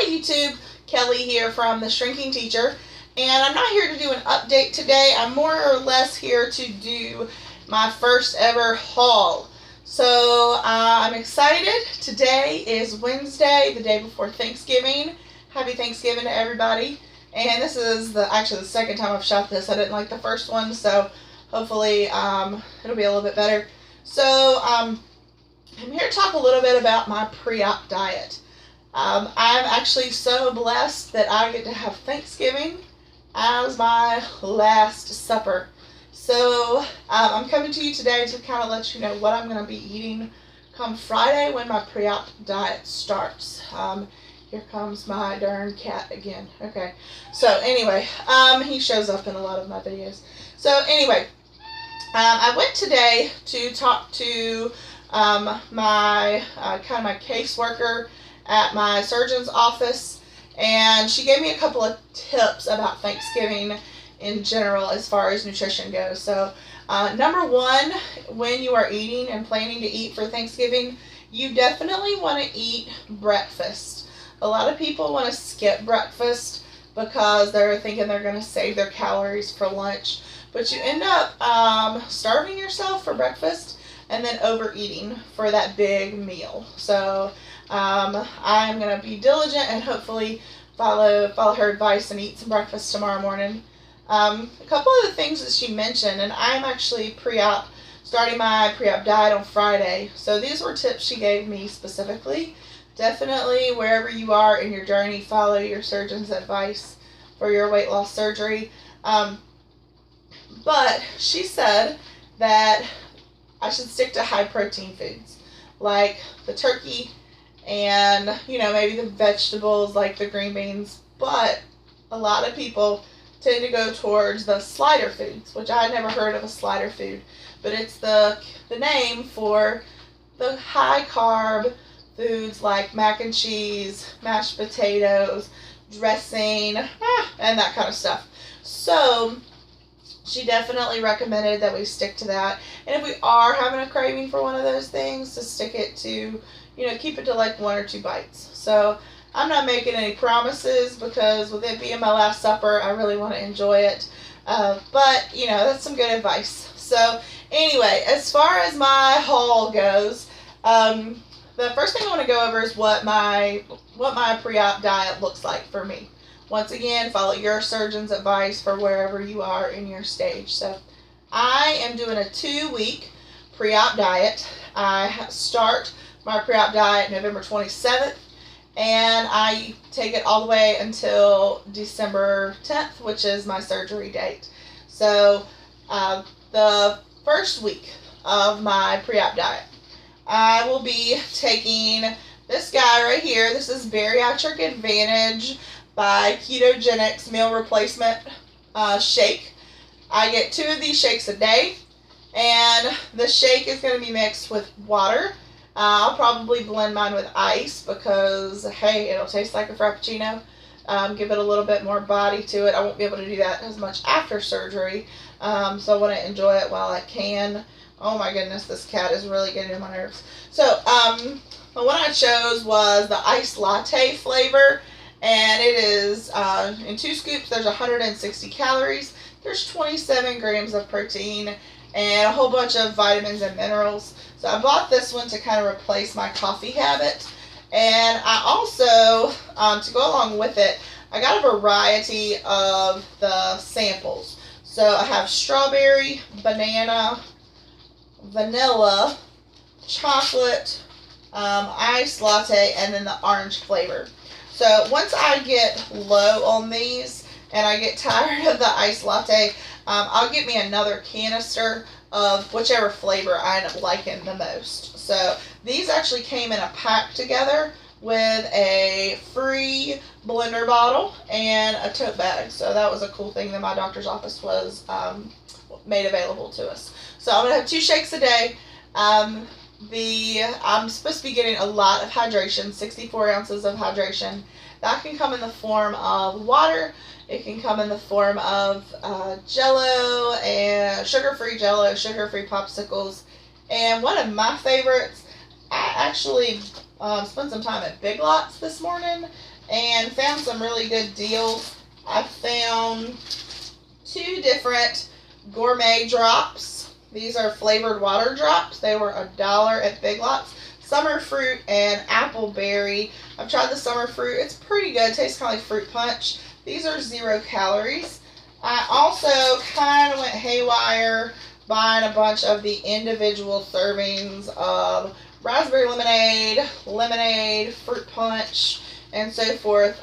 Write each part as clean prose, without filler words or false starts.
Hi YouTube, Kelly here from The Shrinking Teacher, and I'm not here to do an update today. I'm more or less here to do my first ever haul. So I'm excited. Today is Wednesday, the day before Thanksgiving. Happy Thanksgiving to everybody. And this is actually the second time I've shot this. I didn't like the first one, so hopefully it'll be a little bit better. So I'm here to talk a little bit about my pre-op diet. I'm actually so blessed that I get to have Thanksgiving as my last supper. So I'm coming to you today to kind of let you know what I'm going to be eating come Friday when my pre-op diet starts. Here comes my darn cat again. Okay, so anyway, he shows up in a lot of my videos. So anyway, I went today to talk to my caseworker at my surgeon's office, and she gave me a couple of tips about Thanksgiving in general as far as nutrition goes. So number one, when you are eating and planning to eat for Thanksgiving, you definitely want to eat breakfast. A lot of people want to skip breakfast because they're thinking they're going to save their calories for lunch, but you end up starving yourself for breakfast and then overeating for that big meal. So I'm going to be diligent and hopefully follow her advice and eat some breakfast tomorrow morning. A couple of the things that she mentioned, and I'm actually starting my pre-op diet on Friday. So these were tips she gave me specifically. Definitely, wherever you are in your journey, follow your surgeon's advice for your weight loss surgery. But she said that I should stick to high protein foods like the turkey and, maybe the vegetables like the green beans. But a lot of people tend to go towards the slider foods, which I had never heard of a slider food, but it's the name for the high carb foods like mac and cheese, mashed potatoes, dressing, and that kind of stuff. So she definitely recommended that we stick to that. And if we are having a craving for one of those things, to stick it to, keep it to like 1 or 2 bites. So I'm not making any promises because with it being my last supper, I really want to enjoy it. But, that's some good advice. So anyway, as far as my haul goes, the first thing I want to go over is what my pre-op diet looks like for me. Once again, follow your surgeon's advice for wherever you are in your stage. So I am doing a 2-week pre-op diet. I start my pre-op diet November 27th, and I take it all the way until December 10th, which is my surgery date. So the first week of my pre-op diet, I will be taking this guy right here. This is Bariatric Advantage by Ketogenics Meal Replacement Shake. I get 2 of these shakes a day, and the shake is going to be mixed with water. I'll probably blend mine with ice because, hey, it'll taste like a Frappuccino. Give it a little bit more body to it. I won't be able to do that as much after surgery, so I want to enjoy it while I can. Oh my goodness, this cat is really getting on my nerves. So the one I chose was the iced latte flavor, and it is in 2 scoops. There's 160 calories. There's 27 grams of protein and a whole bunch of vitamins and minerals. So I bought this one to kind of replace my coffee habit. And I also, to go along with it, I got a variety of the samples. So I have strawberry, banana, vanilla, chocolate, iced latte, and then the orange flavor. So once I get low on these and I get tired of the iced latte, I'll get me another canister of whichever flavor I end up liking the most. So these actually came in a pack together with a free blender bottle and a tote bag. So that was a cool thing that my doctor's office was made available to us. So I'm going to have 2 shakes a day. I'm supposed to be getting a lot of hydration, 64 ounces of hydration. That can come in the form of water. It can come in the form of Jello and sugar-free Jello, sugar-free popsicles. And one of my favorites, I actually spent some time at Big Lots this morning and found some really good deals. I found 2 different gourmet drops. These are flavored water drops. They were $1 at Big Lots. Summer fruit and appleberry. I've tried the summer fruit. It's pretty good. It tastes kind of like fruit punch. These are 0 calories. I also kind of went haywire buying a bunch of the individual servings of raspberry lemonade, fruit punch, and so forth.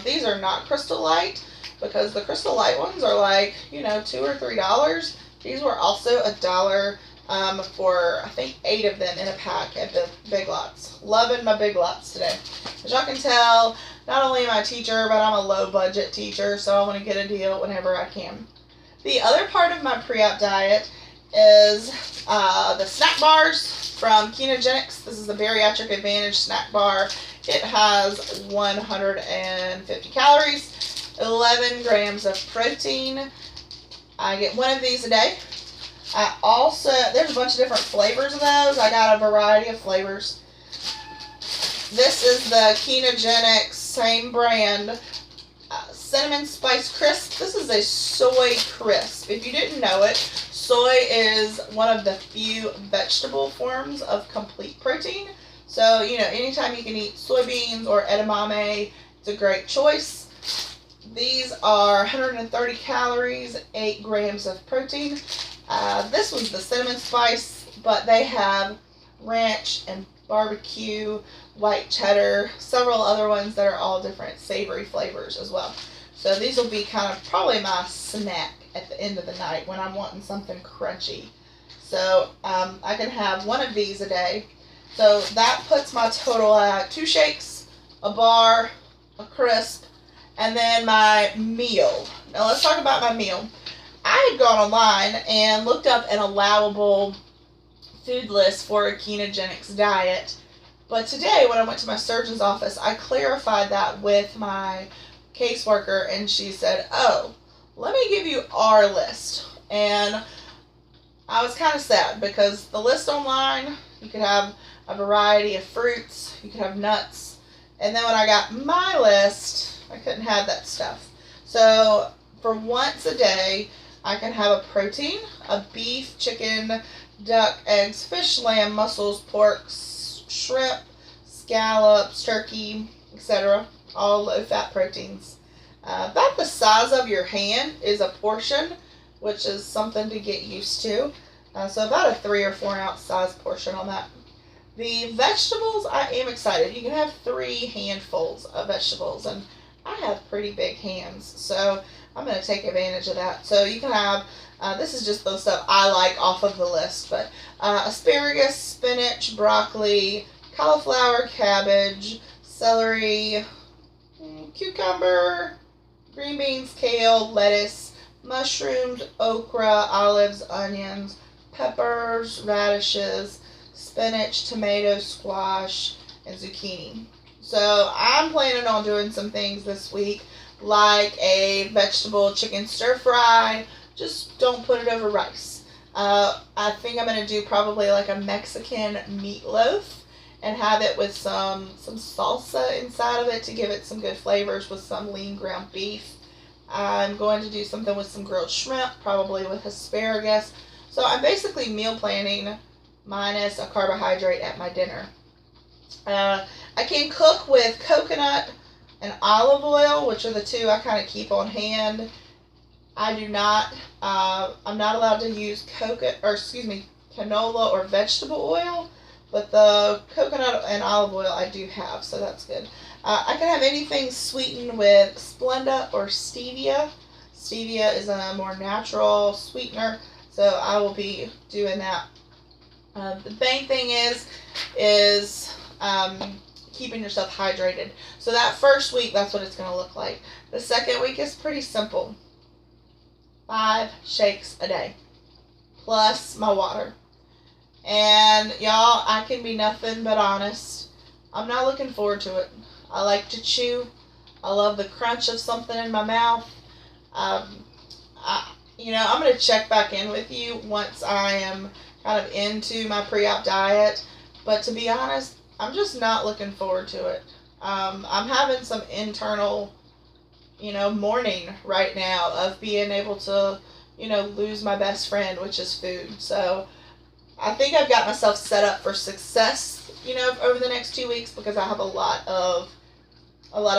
These are not Crystal Light, because the Crystal Light ones are like, $2 or $3. These were also $1 for, I think, 8 of them in a pack at the Big Lots. Loving my Big Lots today. As y'all can tell, not only am I a teacher, but I'm a low-budget teacher, so I want to get a deal whenever I can. The other part of my pre-op diet is the snack bars from Ketogenics. This is the Bariatric Advantage snack bar. It has 150 calories, 11 grams of protein. I get 1 of these a day. There's a bunch of different flavors of those. I got a variety of flavors. This is the Ketogenics, same brand, Cinnamon Spice Crisp. This is a soy crisp. If you didn't know it, soy is one of the few vegetable forms of complete protein. So, anytime you can eat soybeans or edamame, it's a great choice. These are 130 calories, 8 grams of protein. This was the cinnamon spice, but they have ranch and barbecue, white cheddar, several other ones that are all different savory flavors as well. So these will be kind of probably my snack at the end of the night when I'm wanting something crunchy. So I can have 1 of these a day. So that puts my total at 2 shakes, a bar, a crisp, and then my meal. Now let's talk about my meal. I had gone online and looked up an allowable food list for a ketogenics diet. But today when I went to my surgeon's office, I clarified that with my caseworker, and she said, "Oh, let me give you our list." And I was kind of sad because the list online, you could have a variety of fruits, you could have nuts, and then when I got my list, I couldn't have that stuff. So for once a day, I can have a protein, a beef, chicken, duck, eggs, fish, lamb, mussels, pork, shrimp, scallops, turkey, etc. All low-fat proteins. About the size of your hand is a portion, which is something to get used to. So about a 3 or 4 ounce size portion on that. The vegetables, I am excited. You can have 3 handfuls of vegetables, and I have pretty big hands, so I'm going to take advantage of that. So you can have, this is just the stuff I like off of the list, but asparagus, spinach, broccoli, cauliflower, cabbage, celery, cucumber, green beans, kale, lettuce, mushrooms, okra, olives, onions, peppers, radishes, spinach, tomato, squash, and zucchini. So I'm planning on doing some things this week, like a vegetable chicken stir fry. Just don't put it over rice. I think I'm going to do probably like a Mexican meatloaf and have it with some salsa inside of it to give it some good flavors with some lean ground beef. I'm going to do something with some grilled shrimp, probably with asparagus. So I'm basically meal planning minus a carbohydrate at my dinner. I can cook with coconut and olive oil, which are the 2 I kind of keep on hand. I do not, I'm not allowed to use canola or vegetable oil, but the coconut and olive oil I do have, so that's good. I can have anything sweetened with Splenda or stevia. Stevia is a more natural sweetener, so I will be doing that. The main thing is keeping yourself hydrated. So that first week, that's what it's going to look like. The second week is pretty simple. 5 shakes a day, plus my water. And y'all, I can be nothing but honest. I'm not looking forward to it. I like to chew. I love the crunch of something in my mouth. I'm going to check back in with you once I am kind of into my pre-op diet. But to be honest, I'm just not looking forward to it. I'm having some internal, mourning right now of being able to, lose my best friend, which is food. So I think I've got myself set up for success, over the next 2 weeks, because I have a lot of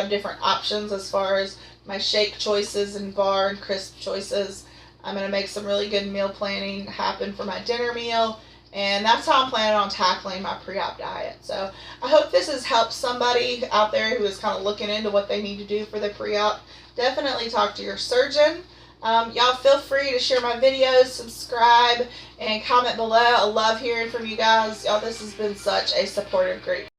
different options as far as my shake choices and bar and crisp choices. I'm going to make some really good meal planning happen for my dinner meal, and that's how I'm planning on tackling my pre-op diet. So I hope this has helped somebody out there who is kind of looking into what they need to do for the pre-op. Definitely talk to your surgeon. Y'all feel free to share my videos, subscribe, and comment below. I love hearing from you guys. Y'all, this has been such a supportive group.